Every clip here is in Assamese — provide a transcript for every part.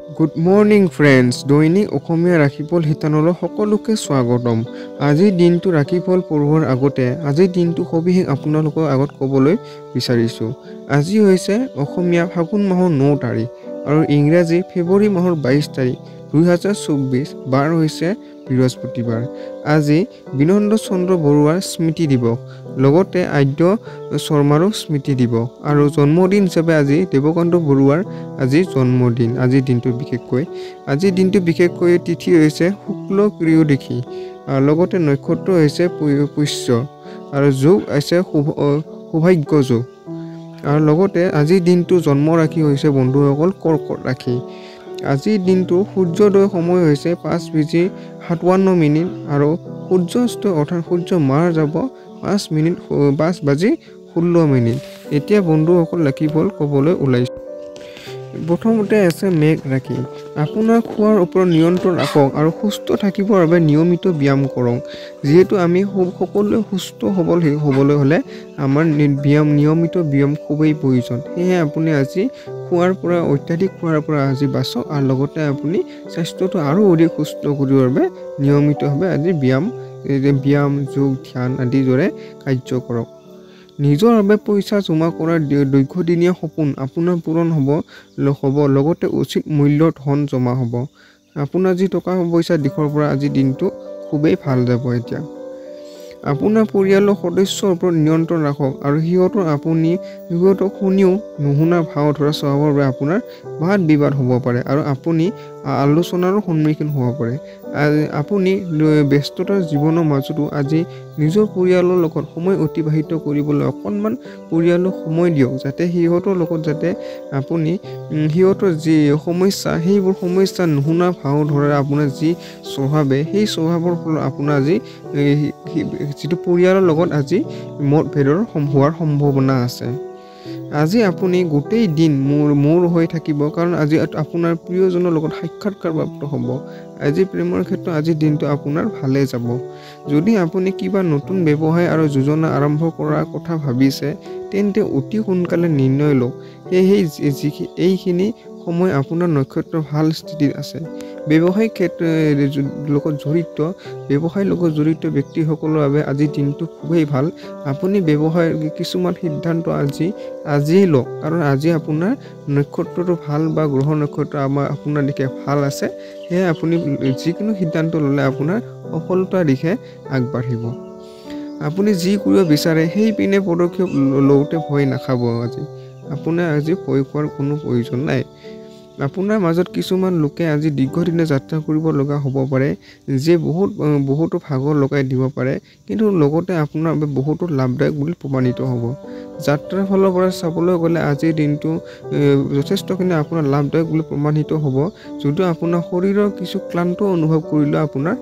Good morning friends. দৈনিক অসমীয়া ৰাশিফল শিতানলৈ সকলোকে স্বাগতম। আজিৰ দিনটো ৰাশিফল পঢ়োৱাৰ আগতে আজিৰ দিনটো সবিশেষ আপোনালোকৰ আগত ক'বলৈ বিচাৰিছোঁ। আজি হৈছে অসমীয়া ফাগুন মাহৰ 9 তাৰিখ আৰু ইংৰাজী ফেব্ৰুৱাৰী মাহৰ 22 তাৰিখ 2024। বাৰ হৈছে বৃহস্পতিবাৰ। আজি বিনন্দ চন্দ্ৰ বৰুৱাৰ স্মৃতি দিৱস, লগতে আদ্য শৰ্মাৰো স্মৃতি দিৱস আৰু জন্মদিন হিচাপে আজি দেৱকান্ত বৰুৱাৰ আজি জন্মদিন। আজিৰ দিনটো বিশেষকৈ তিথি হৈছে শুক্ল ত্ৰয়োদশী, লগতে নক্ষত্ৰ হৈছে পুষ্য আৰু যোগ আছে সৌভাগ্য যোগ। আৰু লগতে আজিৰ দিনটো জন্ম ৰাশি হৈছে বন্ধুসকল কৰ্কট ৰাশি। আজিৰ দিনটো সূৰ্যোদয় সময় হৈছে 5:57 আৰু সূৰ্যাস্ত অৰ্থাৎ সূৰ্য মাৰ যাব 5:16। এতিয়া বন্ধুসকল ৰাশিফল ক'বলৈ ওলাইছোঁ। প্ৰথমতে আছে মেঘ ৰাশি। আপোনাৰ খোৱাৰ ওপৰত নিয়ন্ত্ৰণ ৰাখক আৰু সুস্থ থাকিবৰ বাবে নিয়মিত ব্যায়াম কৰক। যিহেতু আমি সকলোৱে সুস্থ হ'বলৈ হ'লে আমাৰ নিয়মিত ব্যায়াম খুবেই প্ৰয়োজন। সেয়েহে আপুনি আজি অত্যাধিক খোৱাৰ পৰা আজি বাচক আৰু লগতে আপুনি স্বাস্থ্যটো আৰু অধিক সুস্থ কৰিবৰ বাবে নিয়মিতভাৱে আজি ব্যায়াম, যোগ, ধ্যান আদিৰ দৰে কাৰ্য কৰক। নিজৰ বাবে পইচা জমা কৰাৰ দীৰ্ঘদিনীয়া সপোন আপোনাৰ পূৰণ হ'ব, লগতে উচিত মূল্যৰ ধন জমা হ'ব। আপোনাৰ যি টকা পইচা দিশৰ পৰা আজিৰ দিনটো খুবেই ভাল যাব। এতিয়া আপোনাৰ পৰিয়ালৰ সদস্যৰ ওপৰত নিয়ন্ত্ৰণ ৰাখক আৰু সিহঁতক শুনিও নুশুনা ভাও ধৰা স্বভাৱৰ বাবে আপোনাৰ বাদ বিবাদ হ'ব পাৰে আৰু আপুনি আলোচনাৰো সন্মুখীন হ'ব পাৰে। আপুনি ব্যস্ততাৰ জীৱনৰ মাজতো আজি নিজৰ পৰিয়ালৰ লগত সময় অতিবাহিত কৰিবলৈ অকণমান পৰিয়ালক সময় দিয়ক, যাতে সিহঁতৰ লগত আপুনি সিহঁতৰ যি সমস্যা সেইবোৰ সমস্যা নুশুনা ভাও ধৰে। আপোনাৰ যি স্বভাৱে সেই স্বভাৱৰ ফলত আপোনাৰ আজি যিটো পৰিয়ালৰ লগত আজি মতভেদৰ হোৱাৰ সম্ভাৱনা আছে। আজি আপুনি গোটেই দিন মূৰ হৈ থাকিব, কাৰণ আজি আপোনাৰ প্ৰিয়জনৰ লগত সাক্ষাৎকাৰ প্ৰাপ্ত হ'ব। আজি প্ৰেমৰ ক্ষেত্ৰত আজিৰ দিনটো আপোনাৰ ভালে যাব। যদি আপুনি কিবা নতুন ব্যৱসায় আৰু যোজনা আৰম্ভ কৰাৰ কথা ভাবিছে, তেন্তে অতি সোনকালে নিৰ্ণয় লওক। এইখিনি সময় আপোনাৰ নক্ষত্ৰ ভাল স্থিতিত আছে। ব্যৱসায়ৰ লগত জড়িত ব্যক্তিসকলৰ বাবে আজিৰ দিনটো খুবেই ভাল। আপুনি ব্যৱসায়ৰ কিছুমান সিদ্ধান্ত আজিয়েই লওক, কাৰণ আজি আপোনাৰ নক্ষত্ৰটো ভাল বা গ্ৰহ নক্ষত্ৰ আপোনাৰ দিশে ভাল আছে। সেয়ে আপুনি যিকোনো সিদ্ধান্ত ল'লে আপোনাৰ সফলতাৰ দিশে আগবাঢ়িব। আপুনি যি কৰিব বিচাৰে সেই পিনে পদক্ষেপ লওঁতে ভয় নাখাব। আপোনাৰ আজি ভয় খোৱাৰ কোনো প্ৰয়োজন নাই। আপোনাৰ মাজত কিছুমান লোকে আজি দীৰ্ঘদিনীয়া যাত্ৰা কৰিব লগা হ'ব পাৰে, যিয়ে বহুতো ভাগৰ লগাই দিব পাৰে, কিন্তু লগতে আপোনাৰ বাবে বহুতো লাভদায়ক বুলি প্ৰমাণিত হ'ব। যাত্ৰাৰ ফালৰ পৰা চাবলৈ গ'লে আজিৰ দিনটো যথেষ্টখিনি আপোনাৰ লাভদায়ক বুলি প্ৰমাণিত হ'ব। যদিও আপোনাৰ শৰীৰৰ কিছু ক্লান্ত অনুভৱ কৰিলেও আপোনাৰ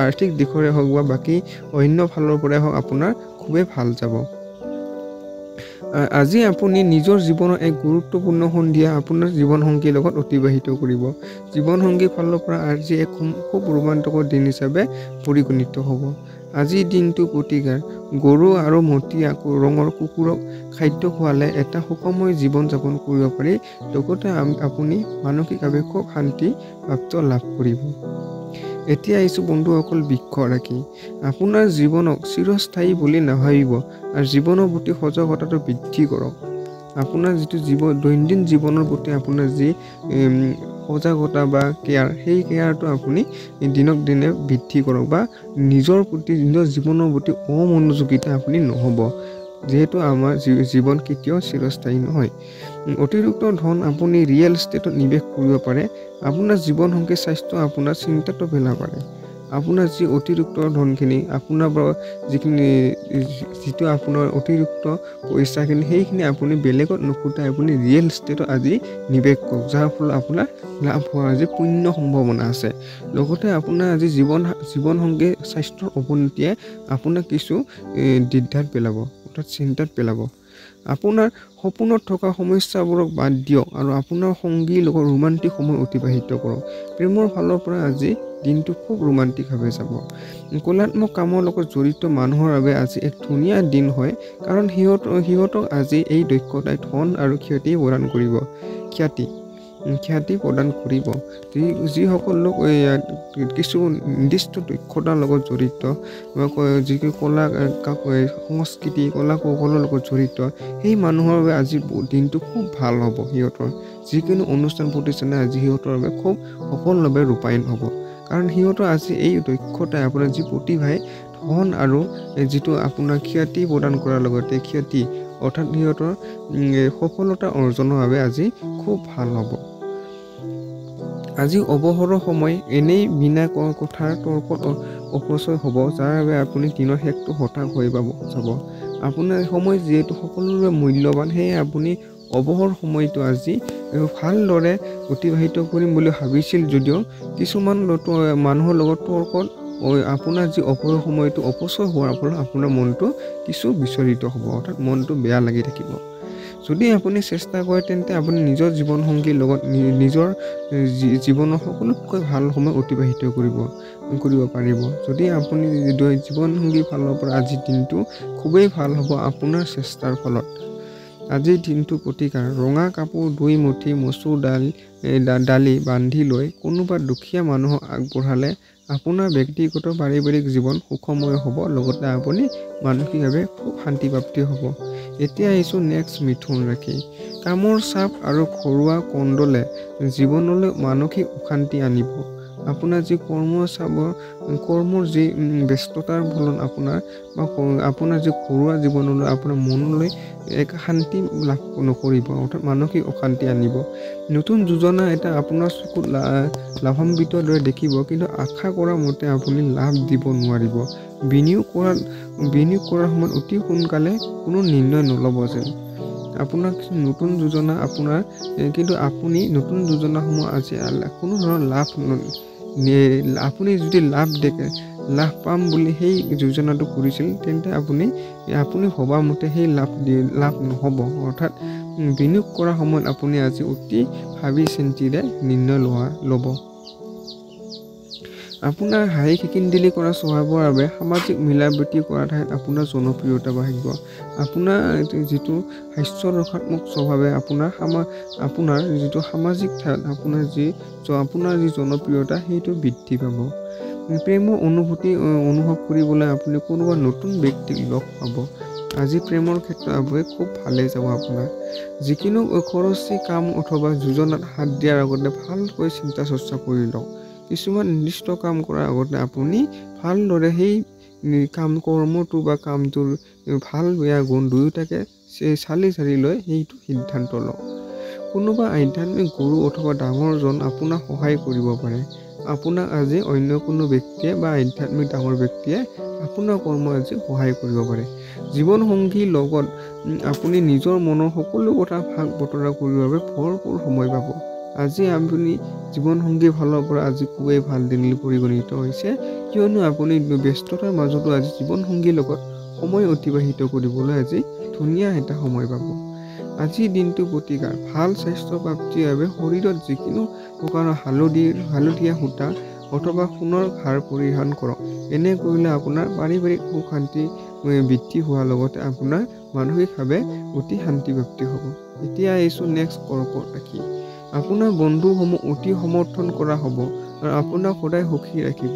আৰ্থিক দিশৰে হওক বা বাকী অন্য ফালৰ পৰাই হওক আপোনাৰ খুবেই ভাল যাব। আজি আপুনি নিজৰ জীৱনৰ এক গুৰুত্বপূৰ্ণ সন্ধিয়া আপোনাৰ জীৱনসংগীৰ লগত অতিবাহিত কৰিব। জীৱনসংগীৰ ফালৰ পৰা আজি এক খুব ৰোমাঞ্চকৰ দিন হিচাপে পৰিগণিত হ'ব। আজিৰ দিনটো প্ৰতিকাৰ গৰু আৰু মটীয়া ৰঙৰ কুকুৰক খাদ্য খোৱালে এটা সুখময় জীৱন যাপন কৰিব পাৰি, লগতে আপুনি মানসিকভাৱে খুব শান্তি প্ৰাপ্ত লাভ কৰিব। এতিয়া আহিছোঁ বন্ধুসকল বৃক্ষ ৰাশি। আপোনাৰ জীৱনক চিৰস্থায়ী বুলি নাভাবিব আৰু জীৱনৰ প্ৰতি সজাগতাটো বৃদ্ধি কৰক। আপোনাৰ যিটো দৈনন্দিন জীৱনৰ প্ৰতি আপোনাৰ যি সজাগতা বা কেয়াৰ, সেই কেয়াৰটো আপুনি দিনক দিনে বৃদ্ধি কৰক বা নিজৰ জীৱনৰ প্ৰতি অমনোযোগিতা আপুনি নহ'ব। যিহেতু আমাৰ জীৱন কেতিয়াও চিৰস্থায়ী নহয়। অতিৰিক্ত ধন আপুনি ৰিয়েল ইষ্টেটত নিৱেশ কৰিব পাৰে। আপোনাৰ জীৱনসংগীৰ স্বাস্থ্য আপোনাৰ চিন্তাত পেলাব পাৰে। আপোনাৰ যি অতিৰিক্ত ধনখিনি আপোনাৰ যিটো আপোনাৰ অতিৰিক্ত পইচাখিনি সেইখিনি আপুনি বেলেগত নুখুটাই আপুনি ৰিয়েল ইষ্টেটত আজি নিৱেশ কৰক, যাৰ ফলত আপোনাৰ লাভ হোৱাৰ আজি পূৰ্ণ সম্ভাৱনা আছে। লগতে আপোনাৰ আজি জীৱনসংগীৰ স্বাস্থ্যৰ অৱনতিয়ে আপোনাক কিছু দ্বিধাত পেলাব, অৰ্থাৎ চিন্তাত পেলাব। আপোনাৰ সপোনত থকা সমস্যাবোৰক বাদ দিয়ক আৰু আপোনাৰ সংগীৰ লগত ৰোমান্টিক সময় অতিবাহিত কৰক। প্ৰেমৰ ফালৰ পৰা আজি দিনটো খুব ৰোমান্টিকভাৱে যাব। কলাত্মক কামৰ লগত জড়িত মানুহৰ বাবে আজি এক ধুনীয়া দিন হয়, কাৰণ সিহঁতক আজি এই দক্ষতাই ধন আৰু খ্যাতি প্ৰদান কৰিব। খ্যাতি প্ৰদান কৰিব। যিসকল লোক কিছু নিৰ্দিষ্ট দক্ষতাৰ লগত জড়িত বা যিটো কলা সংস্কৃতি কলা কৌশলৰ লগত জড়িত সেই মানুহৰ বাবে আজি দিনটো খুব ভাল হ'ব। সিহঁতৰ যিকোনো অনুষ্ঠান প্ৰতিষ্ঠানে আজি সিহঁতৰ বাবে খুব সফলভাৱে ৰূপায়ণ হ'ব। কাৰণ সিহঁতৰ আজি এই দক্ষতাই আপোনাৰ যি প্ৰতিভাই ধন আৰু যিটো আপোনাৰ খ্যাতি প্ৰদান কৰাৰ লগতে খ্যাতি অৰ্থাৎ সিহঁতৰ সফলতা অৰ্জনৰ বাবে আজি খুব ভাল হ'ব। আজি অৱসৰৰ সময় এনেই বিনা কথাৰ তৰ্কত অপচয় হ'ব, যাৰ বাবে আপুনি দিনৰ শেষটো হতাশ হৈ যাব। আপোনাৰ সময় যিহেতু সকলোৰে মূল্যৱান, সেয়ে আপুনি অৱসৰ সময়টো আজি ভালদৰে অতিবাহিত কৰিম বুলি ভাবিছিল যদিও কিছুমান মানুহৰ লগত তৰ্কত আপোনাৰ যি অৱসৰ সময়টো অপচয় হোৱাৰ ফলত আপোনাৰ মনটো কিছু বিচলিত হ'ব, অৰ্থাৎ মনটো বেয়া লাগি থাকিব। যদি আপুনি চেষ্টা কৰে তেন্তে আপুনি নিজৰ জীৱনসংগীৰ লগত নিজৰ জীৱনৰ সকলোতকৈ ভাল সময় অতিবাহিত কৰিব পাৰিব। যদি আপুনি জীৱনসংগীৰ ফালৰ পৰা আজিৰ দিনটো খুবেই ভাল হ'ব আপোনাৰ চেষ্টাৰ ফলত। আজিৰ দিনটো প্ৰতিকাৰ ৰঙা কাপোৰ 2 মুঠি মচুৰ দালি বান্ধি লৈ কোনোবা দুখীয়া মানুহক আগবঢ়ালে আপোনাৰ ব্যক্তিগত পাৰিবাৰিক জীৱন সুখময় হ'ব, লগতে আপুনি মানসিকভাৱে খুব শান্তিপ্ৰাপ্তি হ'ব। এতিয়া আহিছোঁ নেক্সট মিথুন ৰাশি। কামৰ চাপ আৰু ঘৰুৱা কণ্ডলে জীৱনলৈ মানসিক অশান্তি আনিব। আপোনাৰ যি কৰ্মৰ যি ব্যস্ততাৰ ফলত আপোনাৰ যি ঘৰুৱা জীৱনলৈ আপোনাৰ মনলৈ এক শান্তি লাভ নকৰিব, অৰ্থাৎ মানসিক অশান্তি আনিব। নতুন যোজনা এটা আপোনাৰ চকুত লাভান্বিত দৰে দেখিব, কিন্তু আশা কৰা মতে আপুনি লাভ দিব নোৱাৰিব। বিনিয়োগ কৰাৰ সময়ত অতি সোনকালে কোনো নিৰ্ণয় নল'ব যেন। আপোনাৰ নতুন যোজনা কিন্তু আপুনি নতুন যোজনাসমূহ আজি কোনো ধৰণৰ আপুনি যদি লাভ পাম বুলি সেই যোজনাটো কৰিছিল, তেন্তে আপুনি ভবা মতে সেই লাভ নহ'ব। অৰ্থাৎ বিনিয়োগ কৰাৰ সময়ত আপুনি আজি অতি ভাবি চিন্তিৰে নিৰ্ণয় ল'ব। আপোনাৰ হাঁহি খিকিন্দিলি কৰা স্বভাৱৰ বাবে সামাজিক মিলাপ্ৰীতি কৰাৰ ঠাইত আপোনাৰ জনপ্ৰিয়তা বাঢ়িব। আপোনাৰ যিটো হাস্যৰসাত্মক স্বভাৱে আপোনাৰ যিটো সামাজিক ঠাইত আপোনাৰ যি জনপ্ৰিয়তা সেইটো বৃদ্ধি পাব। প্ৰেমৰ অনুভূতি অনুভৱ কৰিবলৈ আপুনি কোনোবা নতুন ব্যক্তিক লগ পাব। আজি প্ৰেমৰ ক্ষেত্ৰত আপুনি খুব ভালেই যাব। আপোনাৰ যিকোনো খৰচী কাম অথবা যোজনাত হাত দিয়াৰ আগতে ভালকৈ চিন্তা চৰ্চা কৰি লওক। কিছুমান নিৰ্দিষ্ট কাম কৰাৰ আগতে আপুনি ভালদৰে সেই কৰ্মটো বা কামটোৰ ভাল বেয়া গুণ দুয়োটাকে চালি লৈ সেইটো সিদ্ধান্ত লওক। কোনোবা আধ্যাত্মিক গুৰু অথবা ডাঙৰজন আপোনাক সহায় কৰিব পাৰে। আপোনাক আজি অন্য কোনো ব্যক্তিয়ে বা আধ্যাত্মিক ডাঙৰ ব্যক্তিয়ে আপোনাৰ কৰ্ম আজি সহায় কৰিব পাৰে। জীৱনসংগীৰ লগত আপুনি নিজৰ মনৰ সকলো কথা ভাগ বতৰা কৰিবৰ বাবে ভৰপূৰ সময় পাব। আজি আপুনি জীৱনসংগীৰ ফালৰ পৰা আজি খুবেই ভাল দিন বুলি পৰিগণিত হৈছে, কিয়নো আপুনি ব্যস্ততাৰ মাজতো আজি জীৱনসংগীৰ লগত সময় অতিবাহিত কৰিবলৈ আজি ধুনীয়া এটা সময় পাব। আজিৰ দিনটো প্ৰতিকাৰ ভাল স্বাস্থ্য প্ৰাপ্তিৰ বাবে শৰীৰত যিকোনো প্ৰকাৰৰ হালধীয়া সূতা অথবা সোণৰ হাৰ পৰিধান কৰক। এনে কৰিলে আপোনাৰ পাৰিবাৰিক সুখ শান্তি বৃদ্ধি হোৱাৰ লগতে আপোনাৰ মানসিকভাৱে অতি শান্তিপ্ৰাপ্তি হ'ব। এতিয়া আহিছোঁ নেক্সট কৰ্কট ৰাশি। আপোনাৰ বন্ধুসমূহ অতি সমৰ্থন কৰা হ'ব আৰু আপোনাক সদায় সুখী ৰাখিব।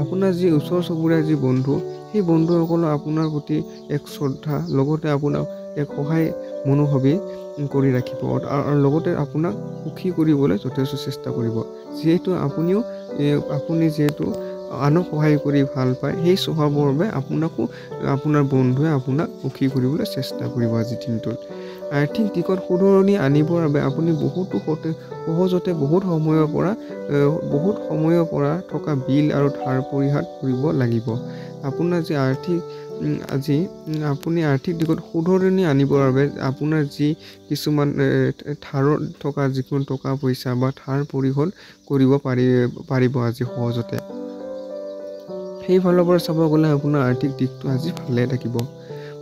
আপোনাৰ যি ওচৰ চুবুৰীয়া যি বন্ধু, সেই বন্ধুসকলৰ আপোনাৰ প্ৰতি এক শ্ৰদ্ধা লগতে আপোনাক এক সহায় মনোভাৱী কৰি ৰাখিব আৰু লগতে আপোনাক সুখী কৰিবলৈ যথেষ্ট চেষ্টা কৰিব। যিহেতু আপুনি যিহেতু আনক সহায় কৰি ভাল পায়, সেই স্বভাৱৰ বাবে আপোনাৰ বন্ধুৱে আপোনাক সুখী কৰিবলৈ চেষ্টা কৰিব আজিৰ দিনটোত। আৰ্থিক দিশত শুধৰণি আনিবৰ বাবে আপুনি সহজতে বহুত সময়ৰ পৰা থকা বিল আৰু ধাৰ পৰিশোধ কৰিব লাগিব। আপোনাৰ আপুনি আৰ্থিক দিশত শুধৰণি আনিবৰ বাবে আপোনাৰ যি কিছুমান ধাৰত থকা যিকোনো টকা পইচা বা ধাৰ পৰিশোধ কৰিব পাৰিব আজি সহজতে। সেইফালৰ পৰা চাব গ'লে আপোনাৰ আৰ্থিক দিশটো আজি ভালে থাকিব।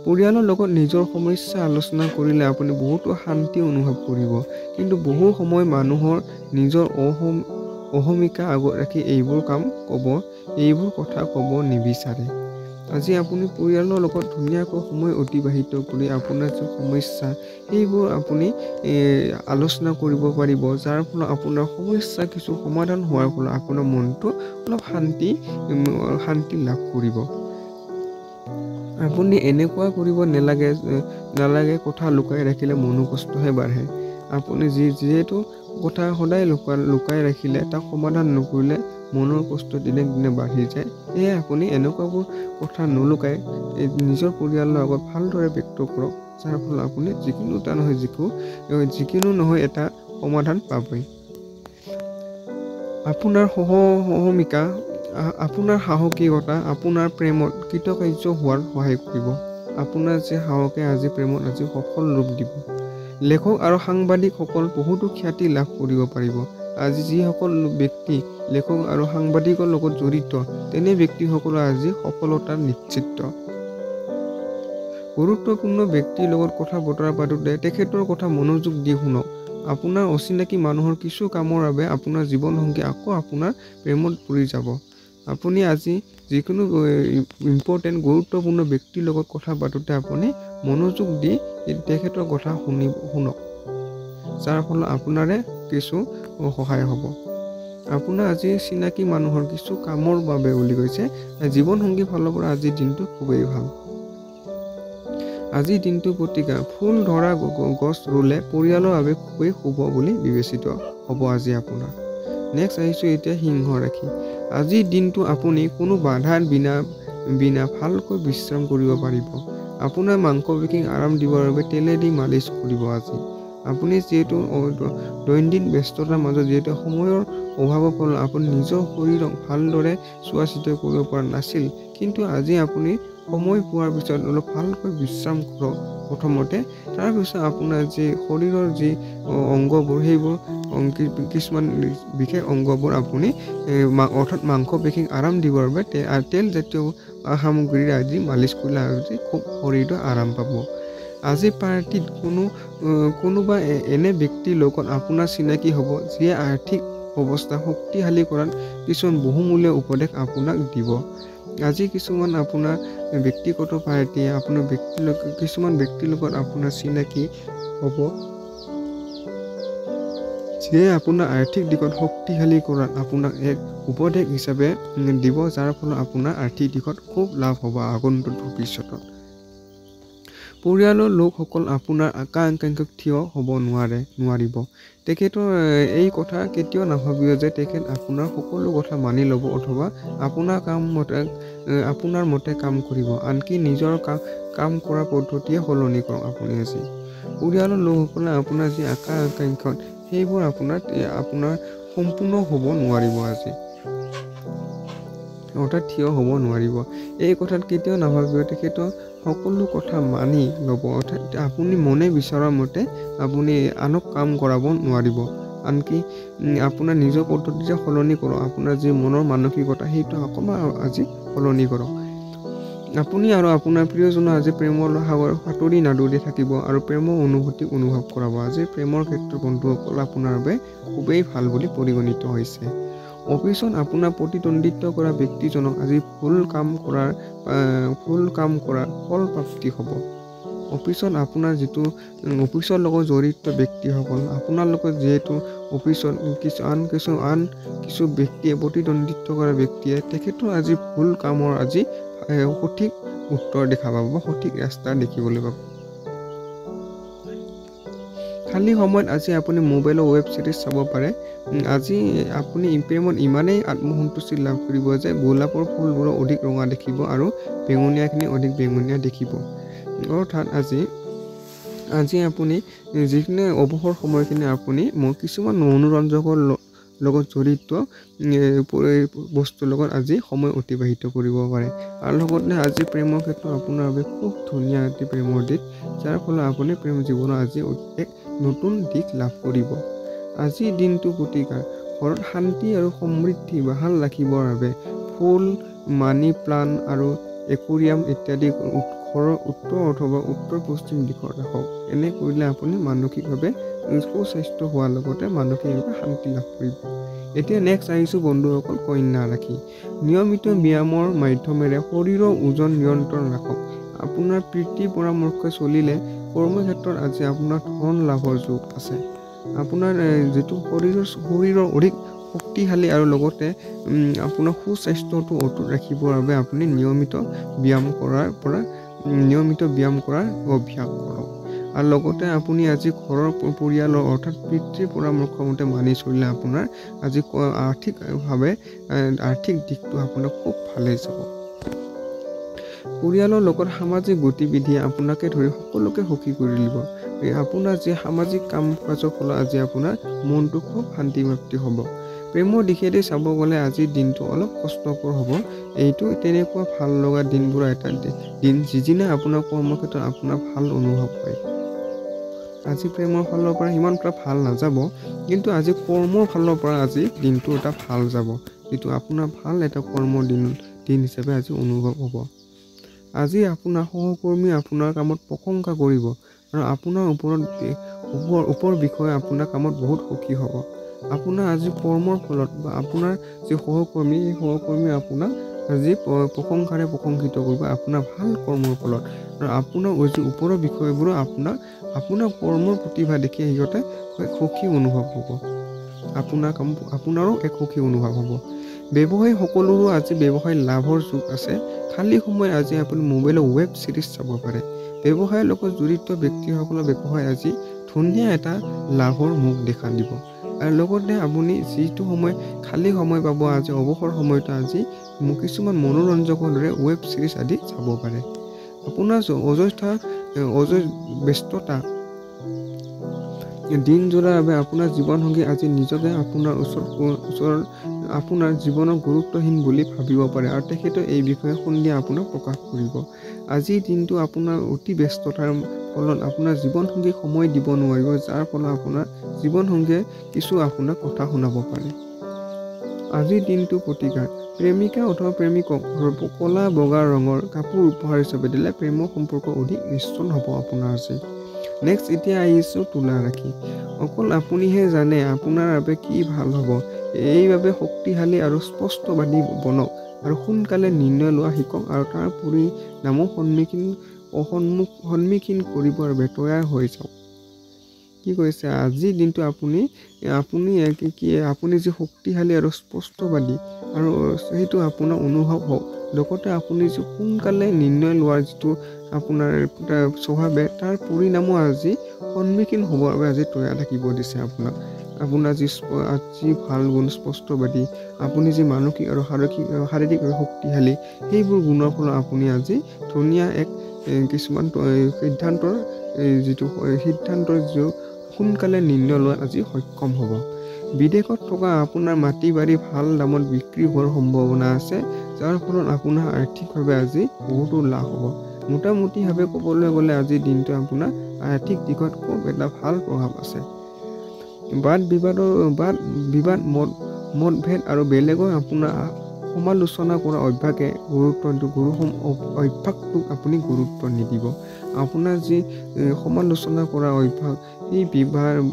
পৰিয়ালৰ লগত নিজৰ সমস্যা আলোচনা কৰিলে আপুনি বহুতো শান্তি অনুভৱ কৰিব, কিন্তু বহু সময় মানুহৰ নিজৰ অহমিকা আগত ৰাখি এইবোৰ কথা ক'ব নিবিচাৰে। আজি আপুনি পৰিয়ালৰ লগত ধুনীয়াকৈ সময় অতিবাহিত কৰি আপোনাৰ যি সমস্যা সেইবোৰ আপুনি আলোচনা কৰিব পাৰিব, যাৰ ফলত আপোনাৰ সমস্যা কিছু সমাধান হোৱাৰ ফলত আপোনাৰ মনটো অলপ শান্তি লাভ কৰিব। আপুনি এনেকুৱা কৰিব নালাগে কথা লুকাই ৰাখিলে মনোকষ্টহে বাঢ়ে। আপুনি যিহেতু কথা সদায় লুকাই ৰাখিলে তাক সমাধান নকৰিলে মনৰ কষ্ট দিনে দিনে বাঢ়ি যায়। সেয়ে আপুনি এনেকুৱাবোৰ কথা নলুকাই নিজৰ পৰিয়ালৰ আগত ভালদৰে ব্যক্ত কৰক, যাৰ ফলত আপুনি যিকোনো নহয় এটা সমাধান পাবই। আপোনাৰ সহমিকা, আপোনাৰ সাহসিকতা আপোনাৰ প্ৰেমত কৃতকাৰ্য হোৱাৰ সহায় কৰিব। আপোনাৰ যে সাহসে আজি প্ৰেমত আজি সফল ৰূপ দিব। লেখক আৰু সাংবাদিকসকল বহুতো খ্যাতি লাভ কৰিব পাৰিব। আজি যিসকল ব্যক্তি লেখক আৰু সাংবাদিকৰ লগত জড়িত তেনে ব্যক্তিসকলৰ আজি সফলতা নিশ্চিত। গুৰুত্বপূৰ্ণ ব্যক্তিৰ লগত কথা বতৰা পাতোতে তেখেতৰ কথা মনোযোগ দি শুনক। আপোনাৰ অচিনাকি মানুহৰ কিছু কামৰ বাবে আপোনাৰ জীৱনসংগী আকৌ আপোনাৰ প্ৰেমত পৰি যাব। আপুনি আজি যিকোনো ইম্পৰ্টেণ্ট গুৰুত্বপূৰ্ণ ব্যক্তিৰ লগত কথা পাতোতে আপুনি মনোযোগ দি তেখেতৰ কথা শুনক, যাৰ ফলত আপোনাৰে কিছু সহায় হ'ব। আপোনাৰ আজি চিনাকি মানুহৰ কিছু কামৰ বাবে বুলি কৈছে জীৱনসংগীৰ ফালৰ পৰা আজিৰ দিনটো খুবেই ভাল। আজিৰ দিনটো প্ৰতিকাৰ ফুল ধৰা গছ ৰুলে পৰিয়ালৰ বাবে খুবেই শুভ বুলি বিবেচিত হ'ব আজি আপোনাৰ। নেক্সট আহিছোঁ এতিয়া সিংহ ৰাশি। আজিৰ দিনটো আপুনি কোনো বাধাৰ বিনা ভালকৈ বিশ্ৰাম কৰিব পাৰিব। আপোনাৰ মাংসপেশীক আৰাম দিবৰ বাবে তেলেদি মালিচ কৰিব আজি। আপুনি যিহেতু দৈনন্দিন ব্যস্ততাৰ মাজত যিহেতু সময়ৰ অভাৱৰ ফলত আপুনি নিজৰ শৰীৰক ভালদৰে চোৱা চিতা কৰিব পৰা নাছিল, কিন্তু আজি আপুনি সময় পোৱাৰ পিছত অলপ ভালকৈ বিশ্ৰাম কৰক প্ৰথমতে। তাৰপিছত আপোনাৰ যি শৰীৰৰ যি অংগবোৰ সেইবোৰ কিছুমান বিশেষ অংগবোৰ আপুনি অৰ্থাৎ মাংসপেশীক আৰাম দিবৰ বাবে তেলজাতীয় সামগ্ৰীৰে আজি মালিচ কৰিলে আজি খুব শৰীৰটো আৰাম পাব। আজি পাৰ্টিত কোনোবা এনে ব্যক্তিৰ লগত আপোনাৰ চিনাকি হ'ব যিয়ে আৰ্থিক অৱস্থা শক্তিশালী কৰাত কিছুমান বহুমূলীয়া উপদেশ আপোনাক দিব। আজি কিছুমান আপোনাৰ ব্যক্তিগত পাৰ্টিয়ে আপোনাৰ কিছুমান ব্যক্তিৰ লগত আপোনাৰ চিনাকি হ'ব যিয়ে আপোনাৰ আৰ্থিক দিশত শক্তিশালী কৰাত আপোনাক এক উপদেশ হিচাপে দিব, যাৰ ফলত আপোনাৰ আৰ্থিক দিশত খুব লাভ হ'ব আগন্তুক ভৱিষ্যতত। পৰিয়ালৰ লোকসকল আপোনাৰ আকাংক্ষাত থিয় হ'ব নোৱাৰিব। তেখেতৰ এই কথা কেতিয়াও নাভাবিব যে তেখেত আপোনাৰ সকলো কথা মানি ল'ব অথবা আপোনাৰ মতে কাম কৰিব। আনকি নিজৰ কাম কৰা পদ্ধতিয়ে সলনি কৰক আপুনি আজি। পৰিয়ালৰ লোকসকলে আপোনাৰ যি আকাংক্ষা সেইবোৰ আপোনাৰ সম্পূৰ্ণ হ'ব নোৱাৰিব আজি, অৰ্থাৎ থিয় হ'ব নোৱাৰিব। এই কথাত কেতিয়াও নাভাবিব তেখেতৰ সকলো কথা মানি ল'ব, অৰ্থাৎ আপুনি মনে বিচৰা মতে আপুনি আনক কাম কৰাব নোৱাৰিব। আনকি আপোনাৰ নিজৰ পদ্ধতিৰে সলনি কৰক। আপোনাৰ যি মনৰ মানসিকতা সেইটো অকণমান আজি সলনি কৰক। আপুনি আৰু আপোনাৰ প্ৰিয়জনৰ আজি প্ৰেমৰ সাগৰ সাঁতুৰি নাদৌৰি থাকিব আৰু প্ৰেমৰ অনুভূতি অনুভৱ কৰাব। আজি প্ৰেমৰ ক্ষেত্ৰত বন্ধুসকল আপোনাৰ বাবে খুবেই ভাল বুলি পৰিগণিত হৈছে। অফিচত আপোনাৰ প্ৰতিদ্বন্দ্বিত্ব কৰা ব্যক্তিজনক আজি ভুল কাম কৰাৰ ফল প্ৰাপ্তি হ'ব। অফিচত আপোনাৰ যিটো অফিচৰ লগত জড়িত ব্যক্তিসকল আপোনাৰ লগত যিহেতু অফিচত কিছু ব্যক্তিয়ে প্ৰতিদ্বন্দ্বিত্ব কৰা ব্যক্তিয়ে তেখেতৰ আজি ভুল কামৰ আজি সঠিক উত্তৰ দেখা পাব, সঠিক ৰাস্তা দেখিবলৈ পাব। খালী সময়ত আজি আপুনি মোবাইলৰ ৱেব ছিৰিজ চাব পাৰে। আজি আপুনি প্ৰেমত ইমানেই আত্মসন্তুষ্টি লাভ কৰিব যে গোলাপৰ ফুলবোৰ অধিক ৰঙা দেখিব আৰু বেঙুনীয়াখিনি অধিক বেঙুনীয়া দেখিব। অৰ্থাৎ আজি আপুনি যিখিনি অৱসৰ সময়খিনি আপুনি কিছুমান মনোৰঞ্জকৰ লগত জড়িত বস্তুৰ লগত আজি সময় অতিবাহিত কৰিব পাৰে। আৰু লগতে আজি প্ৰেমৰ ক্ষেত্ৰত আপোনাৰ বাবে খুব ধুনীয়া এটি প্ৰেমৰ দিশ, যাৰ ফলত আপুনি প্ৰেম জীৱনৰ আজি এক নতুন দিশ লাভ কৰিব। আজিৰ দিনটো প্ৰতিকাৰ ঘৰত শান্তি আৰু সমৃদ্ধি বাহাল ৰাখিবৰ বাবে ফুল, মানি প্লাণ্ট আৰু একুৰিয়াম ইত্যাদি ঘৰৰ উত্তৰ অথবা উত্তৰ পশ্চিম দিশত ৰাখক। এনে কৰিলে আপুনি মানসিকভাৱে সুস্বাস্থ্য হোৱাৰ লগতে মানসিকভাৱে শান্তি লাভ কৰিব। এতিয়া নেক্সট আহিছোঁ বন্ধুসকল কন্যা ৰাশি। নিয়মিত ব্যায়ামৰ মাধ্যমেৰে শৰীৰৰ ওজন নিয়ন্ত্ৰণ ৰাখক। আপোনাৰ প্ৰীতি পৰামৰ্শ চলিলে কৰ্মক্ষেত্ৰত আজি আপোনাৰ ধন লাভৰ যোগ আছে। আপোনাৰ যিটো শৰীৰৰ অধিক শক্তিশালী আৰু লগতে আপোনাৰ সুস্বাস্থ্যটো অটুট ৰাখিবৰ বাবে আপুনি নিয়মিত ব্যায়াম কৰাৰ অভ্যাস কৰক। আৰু লগতে আপুনি আজি ঘৰৰ পৰিয়ালৰ অৰ্থাৎ পিতৃৰ পৰামৰ্শ মতে মানি চলিলে আপোনাৰ আজি আৰ্থিক দিশটো আপোনাৰ খুব ভালে যাব। পৰিয়ালৰ লগত সামাজিক গতিবিধিয়ে আপোনাকে ধৰি সকলোকে সুখী কৰি তুলিব। আপোনাৰ যি সামাজিক কাম কাজৰ ফলত আজি আপোনাৰ মনটো খুব শান্তিপ্ৰাপ্তি হ'ব। প্ৰেমৰ দিশেদি চাব গ'লে আজিৰ দিনটো অলপ কষ্টকৰ হ'ব। এইটো তেনেকুৱা ভাল লগা দিনবোৰৰ এটা দিন যিদিনা আপোনাৰ কৰ্মক্ষেত্ৰত আপোনাৰ ভাল অনুভৱ হয়। আজি প্ৰেমৰ ফালৰ পৰা সিমান এটা ভাল নাযাব, কিন্তু আজি কৰ্মৰ ফালৰ পৰা আজি দিনটো এটা ভাল যাব, যিটো আপোনাৰ ভাল এটা কৰ্মৰ দিন হিচাপে আজি অনুভৱ হ'ব। আজি আপোনাৰ সহকৰ্মী আপোনাৰ কামত প্ৰশংসা কৰিব আৰু আপোনাৰ ওপৰ বিষয়ে আপোনাৰ কামত বহুত সুখী হ'ব। আপোনাৰ আজি কৰ্মৰ ফলত বা আপোনাৰ যি সহকৰ্মী সেই সহকৰ্মী আপোনাক আজি প্ৰশংসাৰে প্ৰশংসিত কৰিব আপোনাৰ ভাল কৰ্মৰ ফলত। আৰু আপোনাৰ যি ওপৰৰ বিষয়বোৰো আপোনাৰ কৰ্মৰ প্ৰতিভা দেখি সিহঁতে সুখী অনুভৱ হ'ব। আপোনাৰো এক সুখী অনুভৱ হ'ব। ব্যৱসায়ী সকলোৰো আজি ব্যৱসায় লাভৰ যোগ আছে। খালী সময়ত আজি আপুনি মোবাইলৰ ৱেব ছিৰিজ চাব পাৰে। ব্যৱসায়ৰ লগত জড়িত ব্যক্তিসকলৰ ব্যৱসায় আজি ধুনীয়া এটা লাভৰ মুখ দেখা দিব। আৰু লগতে আপুনি যিটো খালী সময় পাব আজি অৱসৰ সময়তো আজি কিছুমান মনোৰঞ্জকৰ দৰে ৱেব ছিৰিজ আদি চাব পাৰে। আপোনাৰ ব্যস্ততা দিনজোৰাৰ বাবে আপোনাৰ জীৱনসংগী আজি নিজকে আপোনাৰ ওচৰত আপোনাৰ জীৱনৰ গুৰুত্বহীন বুলি ভাবিব পাৰে আৰু তেখেতে এই বিষয়ে সন্ধিয়া আপোনাক প্ৰকাশ কৰিব। আজিৰ দিনটো আপোনাৰ অতি ব্যস্ততাৰ ফলত আপোনাৰ জীৱনসংগীক সময় দিব নোৱাৰিব, যাৰ ফলত আপোনাৰ জীৱনসংগীয়ে কিছু আপোনাক কথা শুনাব পাৰে। আজিৰ দিনটো প্ৰতিকাৰ প্ৰেমিকা অথবা প্ৰেমিকক ক'লা বগা ৰঙৰ কাপোৰ উপহাৰ হিচাপে দিলে প্ৰেমৰ সম্পৰ্ক অধিক নিশ্চল হ'ব আপোনাৰ আজি। নেক্সট এতিয়া আহিছোঁ তুলা ৰাশি। অকল আপুনিহে জানে আপোনাৰ বাবে কি ভাল হ'ব। এইবাবে শক্তিশালী আৰু স্পষ্টবাদী বনক আৰু সোনকালে নিৰ্ণয় লোৱা শিকক আৰু তাৰ পৰিণামৰ সন্মুখীন কৰিবৰ বাবে তৈয়াৰ হৈ যাওক। কি কৈছে আজিৰ দিনটো আপুনি যি শক্তিশালী আৰু স্পষ্টবাদী আৰু সেইটো আপোনাৰ অনুভৱ হওক। লগতে আপুনি যি সোনকালে নিৰ্ণয় লোৱাৰ যিটো আপোনাৰ স্বভাৱে তাৰ পৰিণামো আজি সন্মুখীন হ'বৰ বাবে আজি তৈয়াৰ থাকিব দিছে আপোনাক। আপোনাৰ যি ভাল গুণ স্পষ্টবাদী, আপুনি যি মানসিক আৰু শাৰীৰিকভাৱে শক্তিশালী, সেইবোৰ গুণৰ ফলত আপুনি আজি ধুনীয়া কিছুমান সিদ্ধান্তৰ যিটো সোনকালে নিৰ্ণয় লোৱাত আজি সক্ষম হ'ব। বিদেশত থকা আপোনাৰ মাটি বাৰী ভাল দামত বিক্ৰী হোৱাৰ সম্ভাৱনা আছে, যাৰ ফলত আপোনাৰ আৰ্থিকভাৱে আজি বহুতো লাভ হ'ব। মোটামুটিভাৱে ক'বলৈ গ'লে আজিৰ দিনটো আপোনাৰ আৰ্থিক দিশত খুব এটা ভাল প্ৰভাৱ আছে। মতভেদ আৰু বেলেগৰ আপোনাৰ সমালোচনা কৰা অভ্যাসটোক আপুনি গুৰুত্ব নিদিব। আপোনাৰ যি সমালোচনা কৰা অভ্যাস, সেই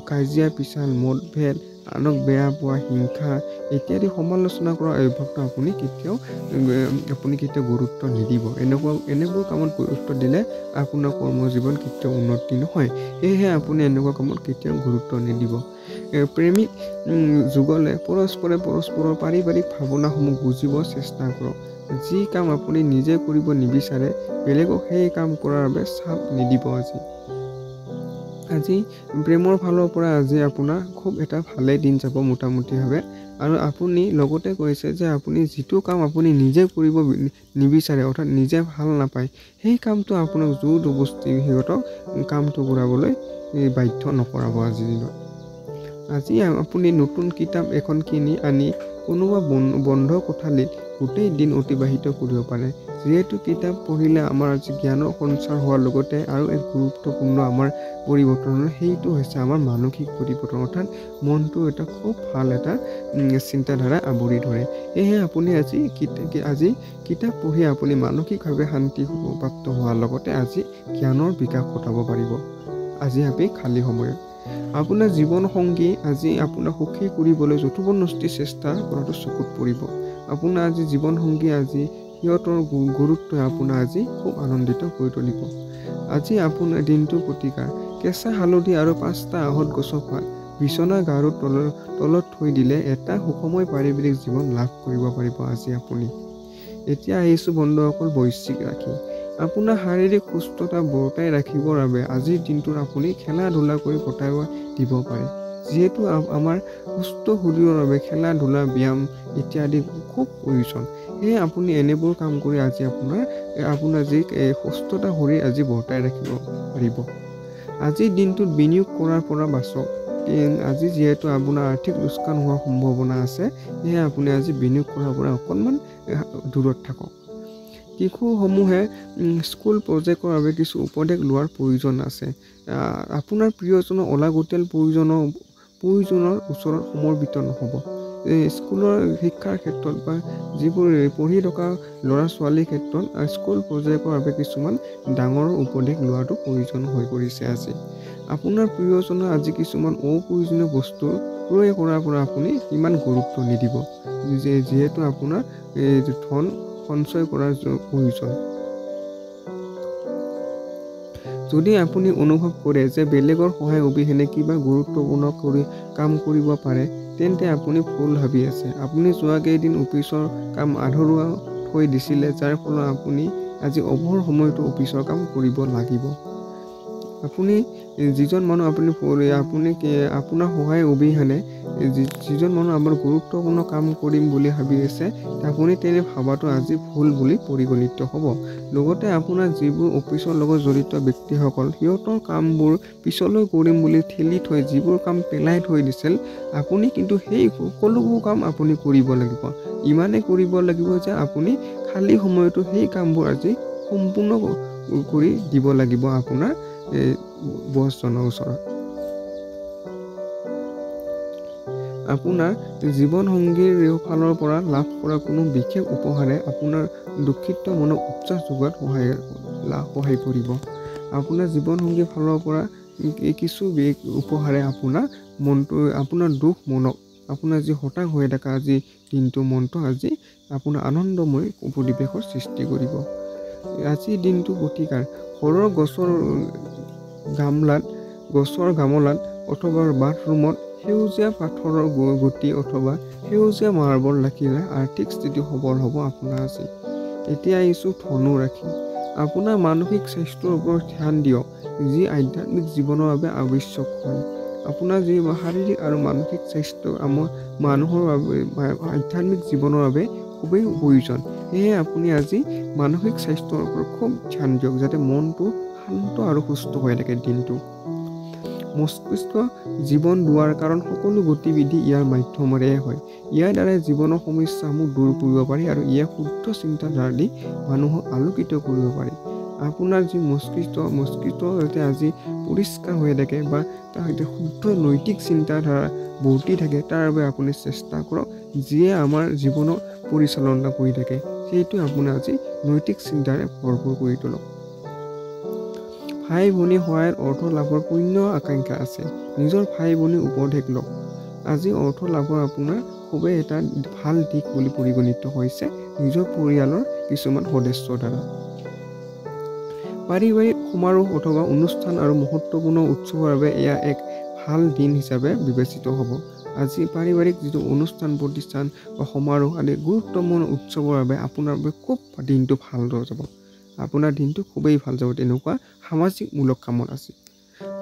কাজিয়া পেচাল, মতভেদ, আনক বেয়া পোৱা, হিংসা ইত্যাদি সমালোচনা কৰা অভ্যাসটো আপুনি কেতিয়াও গুৰুত্ব নিদিব। এনেবোৰ কামত গুৰুত্ব দিলে আপোনাৰ কৰ্মজীৱন কেতিয়াও উন্নতি নহয়। সেয়েহে আপুনি এনেকুৱা কামত কেতিয়াও গুৰুত্ব নিদিব। প্ৰেমিক যুগলে পৰস্পৰৰ পাৰিবাৰিক ভাৱনাসমূহ বুজিব চেষ্টা কৰক। যি কাম আপুনি নিজে কৰিব নিবিচাৰে বেলেগক সেই কাম কৰাৰ বাবে চাপ নিদিব। আজি প্ৰেমৰ ফালৰ পৰা আজি আপোনাৰ খুব এটা ভালেই দিন যাব মোটামুটিভাৱে। আৰু আপুনি লগতে কৈছে যে আপুনি যিটো কাম আপুনি নিজে কৰিব নিবিচাৰে অৰ্থাৎ নিজে ভাল নাপায়, সেই কামটো আপোনাক জোৰ জবৰদস্তি সিহঁতক কামটো কৰাবলৈ বাধ্য নকৰাব আজিৰ দিনত। আজি আপুনি নতুন কিতাপ এখন কিনি আনি কোনোবা বন্ধ কোঠালিত গোটেই দিন অতিবাহিত কৰিব পাৰে। যিহেতু কিতাপ পঢ়িলে আমাৰ আজি জ্ঞানৰ সঞ্চাৰ হোৱাৰ লগতে আৰু এক গুৰুত্বপূৰ্ণ আমাৰ পৰিৱৰ্তন, সেইটো হৈছে আমাৰ মানসিক পৰিৱৰ্তন, অৰ্থাৎ মনটো এটা খুব ভাল এটা চিন্তাধাৰা আৱৰি ধৰে। সেয়েহে আপুনি আজি কিতাপ পঢ়ি আপুনি মানসিকভাৱে শান্তি প্ৰাপ্ত হোৱাৰ লগতে আজি জ্ঞানৰ বিকাশ ঘটাব পাৰিব আজি আপুনি খালী সময়ত। আপোনাৰ জীৱন সংগী আজি আপোনাক সুখী কৰিবলৈ যথোপন্নষ্টি চেষ্টা কৰাটো চকুত পৰিব। আপোনাৰ আজি জীৱন সংগী আজি সিহঁতৰ গুৰুত্বই আপোনাৰ আজি খুব আনন্দিত কৰি তুলিব। আজি আপোনাৰ দিনটো প্ৰতিকাৰ কেঁচা হালধি আৰু 5টা আহঁত গছৰ পাত বিচনা গাৰুৰ তলত থৈ দিলে এটা সুখময় পাৰিবাৰিক জীৱন লাভ কৰিব পাৰিব আজি আপুনি। এতিয়া আহিছোঁ বন্ধুসকল বৈশ্বিক ৰাশি। আপোনাৰ শাৰীৰিক সুস্থতা বৰ্তাই ৰাখিবৰ বাবে আজিৰ দিনটোত আপুনি খেলা ধূলা কৰি কটাব দিব পাৰে। যিহেতু আমাৰ সুস্থ শৰীৰৰ বাবে খেলা ধূলা ব্যায়াম ইত্যাদি খুব প্ৰয়োজন। সেয়ে আপুনি এনেবোৰ কাম কৰি আজি আপোনাৰ যি সুস্থতা শৰীৰ আজি বৰ্তাই ৰাখিব পাৰিব। আজিৰ দিনটোত বিনিয়োগ কৰাৰ পৰা বাচক। আজি যিহেতু আপোনাৰ আৰ্থিক লোকচান হোৱাৰ সম্ভাৱনা আছে, সেয়ে আপুনি আজি বিনিয়োগ কৰাৰ পৰা অকণমান দূৰত থাকক। শিশুসমূহে স্কুল প্ৰজেক্টৰ বাবে কিছু উপদেশ লোৱাৰ প্ৰয়োজন আছে। আপোনাৰ প্ৰিয়জনৰ অলাগতিয়াল প্ৰয়োজনৰ ওচৰত সমৰ্পিত নহ'ব। স্কুলৰ শিক্ষাৰ ক্ষেত্ৰত বা যিবোৰ পঢ়ি থকা ল'ৰা ছোৱালীৰ ক্ষেত্ৰত স্কুল প্ৰজেক্টৰ বাবে কিছুমান ডাঙৰ উপদেশ লোৱাটো প্ৰয়োজন হৈ পৰিছে আজি। আপোনাৰ প্ৰিয়জনৰ আজি কিছুমান অপ্ৰয়োজনীয় বস্তু ক্ৰয় কৰাৰ পৰা আপুনি ইমান গুৰুত্ব নিদিব, যিহেতু আপোনাৰ ধন সঞ্চয় কৰাৰ প্ৰয়োজন। যদি আপুনি অনুভৱ কৰে যে বেলেগৰ সহায় অবিহনে কিবা গুৰুত্বপূৰ্ণ কাম কৰিব পাৰে, তেন্তে আপুনি ভুল ভাবি আছে। আপুনি যোৱা কেইদিন অফিচৰ কাম আধৰুৱা থৈ দিছিলে, যাৰ ফলত আপুনি আজি অৱসৰ সময়তো অফিচৰ কাম কৰিব লাগিব। আপুনি যিজন মানুহ আপোনাৰ সহায় অবিহনে যিজন মানুহ আপোনাৰ গুৰুত্বপূৰ্ণ কাম কৰিম বুলি ভাবি আছে, আপুনি তেনে ভাবাটো আজি ভুল বুলি পৰিগণিত হ'ব। লগতে আপোনাৰ যিবোৰ অফিচৰ লগত জড়িত ব্যক্তিসকল সিহঁতৰ কামবোৰ পিছলৈ কৰিম বুলি ঠেলি থৈ যিবোৰ কাম পেলাই থৈ দিছিল, আপুনি কিন্তু সেই সকলোবোৰ কাম আপুনি কৰিব লাগিব। ইমানেই কৰিব লাগিব যে আপুনি খালী সময়তো সেই কামবোৰ আজি সম্পূৰ্ণ কৰি দিব লাগিব আপোনাৰ বছজনৰ ওচৰত। আপোনাৰ জীৱন সংগীৰ ফালৰ পৰা লাভ কৰা কোনো বিশেষ উপহাৰে আপোনাৰ দুখিত মনক উৎসাহ যোগোৱাত সহায় কৰিব। আপোনাৰ জীৱন সংগীৰ ফালৰ পৰা কিছু উপহাৰে আপোনাৰ দুখ মনক, আপোনাৰ যি হতাশ হৈ থকা আজি দিনটো মনটো আজি আপোনাৰ আনন্দময় পৰিৱেশৰ সৃষ্টি কৰিব। আজিৰ দিনটো প্ৰতিকাৰ ঘৰৰ গছৰ গামলাত অথবা বাথৰুমত সেউজীয়া পাথৰৰ গুটি অথবা সেউজীয়া মাৰ্বল ৰাখিলে আৰ্থিক স্থিতি সবল হ'ব আপোনাৰ আজি। এতিয়া আহিছোঁ ধনু ৰাশি। আপোনাৰ মানসিক স্বাস্থ্যৰ ওপৰত ধ্যান দিয়ক, যি আধ্যাত্মিক জীৱনৰ বাবে আৱশ্যক হয়। আপোনাৰ যি শাৰীৰিক আৰু মানসিক স্বাস্থ্য মানুহৰ বাবে আধ্যাত্মিক জীৱনৰ বাবে খুবেই প্ৰয়োজন। সেয়ে আপুনি আজি মানসিক স্বাস্থ্যৰ ওপৰত খুব ধ্যান দিয়ক, যাতে মনটো শান্ত আৰু সুস্থ হৈ থাকে দিনটো। মস্তিষ্ক জীৱন দুৱাৰ কাৰণ সকলো গতিবিধি ইয়াৰ মাধ্যমেৰে হয়। ইয়াৰ দ্বাৰাই জীৱনৰ সমস্যাসমূহ দূৰ কৰিব পাৰি আৰু ইয়াৰ শুদ্ধ চিন্তাধাৰা দি মানুহক আলোকিত কৰিব পাৰি। আপোনাৰ যি মস্তিষ্ক যাতে আজি পৰিষ্কাৰ হৈ থাকে বা তাৰ সৈতে শুদ্ধ নৈতিক চিন্তাধাৰা বৰ্তি থাকে, তাৰ বাবে আপুনি চেষ্টা কৰক। যিয়ে আমাৰ জীৱনক পৰিচালনা কৰি থাকে, সেইটো আপোনাৰ আজি নৈতিক চিন্তাৰে ভৰপূৰ কৰি তোলক। ভাই ভনী সহায়ত অৰ্থ লাভৰ পূৰ্ণ আকাংক্ষা আছে। নিজৰ ভাই ভনীৰ উপদেশ লওক। আজি অৰ্থ লাভৰ আপোনাৰ খুবেই এটা ভাল দিশ বুলি পৰিগণিত হৈছে নিজৰ পৰিয়ালৰ কিছুমান সদস্যৰ দ্বাৰা। পাৰিবাৰিক সমাৰোহ অথবা অনুষ্ঠান আৰু মহত্বপূৰ্ণ উৎসৱৰ বাবে এয়া এক ভাল দিন হিচাপে বিবেচিত হ'ব। আজি পাৰিবাৰিক যিটো অনুষ্ঠান প্ৰতিষ্ঠান বা সমাৰোহ আদি গুৰুত্বপূৰ্ণ উৎসৱৰ বাবে আপোনাৰ বাবে খুব দিনটো ভাল যাব। আপোনাৰ দিনটো খুবেই ভাল যাব তেনেকুৱা সামাজিকমূলক কামত আছে।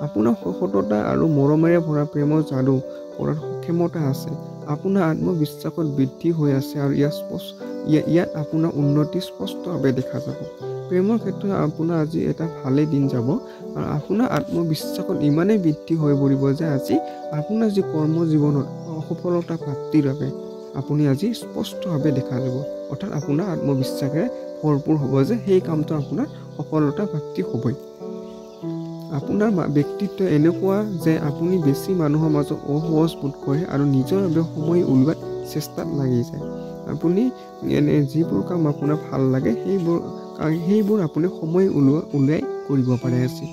আপোনাৰ সততা আৰু মৰমেৰে ভৰা প্ৰেমৰ যাদু কৰাৰ ক্ষমতা আছে। আপোনাৰ আত্মবিশ্বাসত বৃদ্ধি হৈ আছে আৰু ইয়াত আপোনাৰ উন্নতি স্পষ্টভাৱে দেখা যাব। প্ৰেমৰ ক্ষেত্ৰত আপোনাৰ আজি এটা ভালেই দিন যাব আৰু আপোনাৰ আত্মবিশ্বাসত ইমানেই বৃদ্ধি হৈ পৰিব যে আজি আপোনাৰ যি কৰ্ম জীৱনত সফলতা প্ৰাপ্তিৰ বাবে আপুনি আজি স্পষ্টভাৱে দেখা যাব। অৰ্থাৎ আপোনাৰ আত্মবিশ্বাসেৰে ভৰপূৰ হ'ব যে সেই কামটো আপোনাৰ সফলতা প্ৰাপ্তি হ'বই। আপোনাৰ ব্যক্তিত্ব এনেকুৱা যে আপুনি বেছি মানুহৰ মাজত অসহজ বোধ কৰে আৰু নিজৰ বাবে সময় উলিওৱাত চেষ্টাত লাগি যায়। আপুনি যিবোৰ কাম আপোনাৰ ভাল লাগে সেইবোৰ আপুনি সময় উলিয়াই কৰিব পাৰে আজি।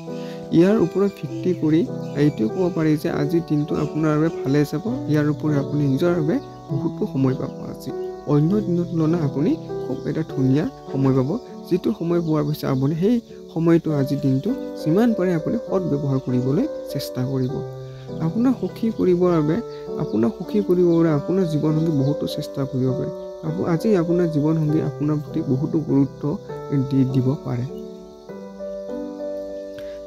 ইয়াৰ ওপৰত ভিত্তি কৰি এইটোও ক'ব পাৰি যে আজিৰ দিনটো আপোনাৰ বাবে ভালে যাব। ইয়াৰ উপৰি আপুনি নিজৰ বাবে বহুতো সময় পাব। আজি অন্য দিনৰ তুলনাত আপুনি খুব এটা ধুনীয়া সময় পাব, যিটো সময় পোৱাৰ পিছত আপুনি সেই সময়টো আজিৰ দিনটো যিমান পাৰে আপুনি সৎ ব্যৱহাৰ কৰিবলৈ চেষ্টা কৰিব। আপোনাক সুখী কৰিবৰ বাবে আপোনাৰ জীৱনসংগী বহুতো চেষ্টা কৰিব পাৰে। আজি আপোনাৰ জীৱনসংগী আপোনাৰ প্ৰতি বহুতো গুৰুত্ব দিব পাৰে।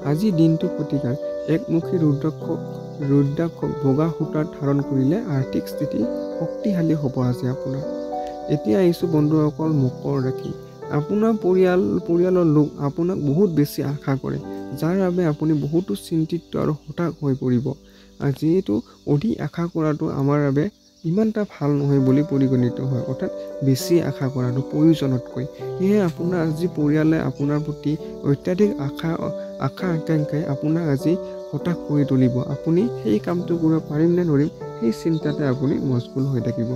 আজি দিনটোৰ প্ৰতিকাৰ একমুখী ৰুদ্ৰাক্ষক বগা সূতাৰ ধাৰণ কৰিলে আৰ্থিক স্থিতি শক্তিশালী হ'ব আজি আপোনাৰ। এতিয়া আহিছোঁ বন্ধুসকল মকৰ ৰাশি। আপোনাৰ পৰিয়ালৰ লোক আপোনাক বহুত বেছি আশা কৰে, যাৰ বাবে আপুনি বহুতো চিন্তিত আৰু হতাশ হৈ পৰিব। যিহেতু অধিক আশা কৰাটো আমাৰ বাবে ইমান এটা ভাল নহয় বুলি পৰিগণিত হয়, অৰ্থাৎ বেছি আশা কৰাটো প্ৰয়োজনতকৈ। সেয়ে আপোনাৰ আজি পৰিয়ালে আপোনাৰ প্ৰতি অত্যাধিক আশা আকাংক্ষাই আপোনাক আজি হতাশ কৰি তুলিব। আপুনি সেই কামটো কৰিব পাৰিম নে নোৱাৰিম সেই চিন্তাতে আপুনি মছগুল হৈ থাকিব।